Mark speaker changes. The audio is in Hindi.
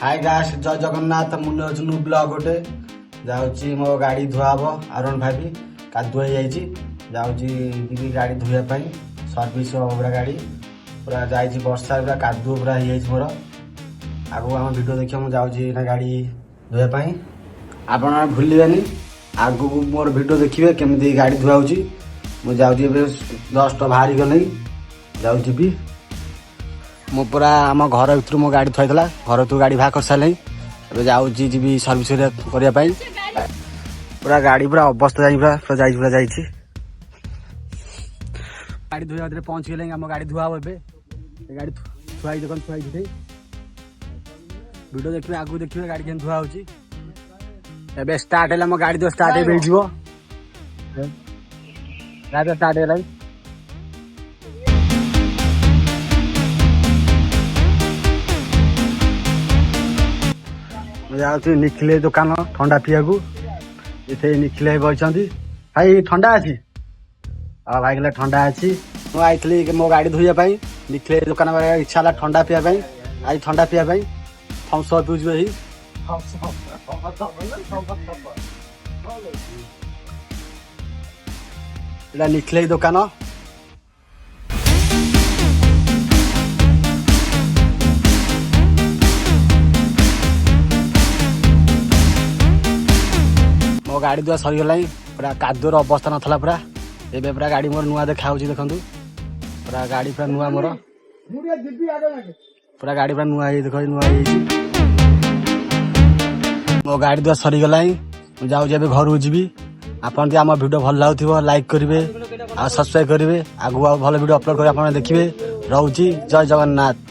Speaker 1: हाय गाइस जय जगन्नाथ मुझे हूँ न्यू ब्लॉग गोटे जाऊँगी मो गाड़ी धुआ हम आर भाई कादुआ जाऊँगी गाड़ी धोया सर्विस हम पूरा गाड़ी पूरा जाइए वर्षा पूरा कादुआ पूरा मोर आगू आम भिडियो देखिए मुझे जाऊँगी गाड़ी धोया आप भूलिए आगू मोर भिडियो देखिए केमी गाड़ी धुआ मुझे जाऊँगी जस्ट बाहरी गल जाऊँगी मु पूरा आम घर भर मो गाड़ी थोड़ा घर तू गाड़ी बाहर कर सारे अब जाऊँगी जी सर्विस करने पूरा गाड़ी पूरा अवस्था जाए पूरा जाइए गाड़ी धोया पहुँच गए आम गाड़ी धुआ हम गाड़ी थुआई देखो थुआई वीडियो देखिए आगू देखिए गाड़ी के धुआ हो स्टार्ट है गाड़ी तो स्टार्ट हो स्टार्ट है जाऊँ निखिले दुकान ठंडा पिया को इतने निखिले बही भाई ठंडा अच्छी भाई कहले ठंडा अच्छी मुझे आई मो गाड़ी धोइया निखिले दुकान इच्छा है ठंडा पीवा आज ठंडा पीवा थम्स अप पिउज भाई निखिले दुकान मो गाड़ी दुआ सरीगला पूरा कादुर अवस्था नाला पूरा एवं पूरा गाड़ी मोर नुआ देखा देखु पूरा गाड़ी पूरा नुआ मोर पूरा गाड़ी पूरा नुआ देख नुआ मो गाड़ी दुआ सरीगला जाऊँ घर जी आपन आम भिडियो भल लगुव लाइक करेंगे आ सब्सक्राइब करेंगे आगू भल भिडियो अपलोड कर देखिए रोची जय जगन्नाथ।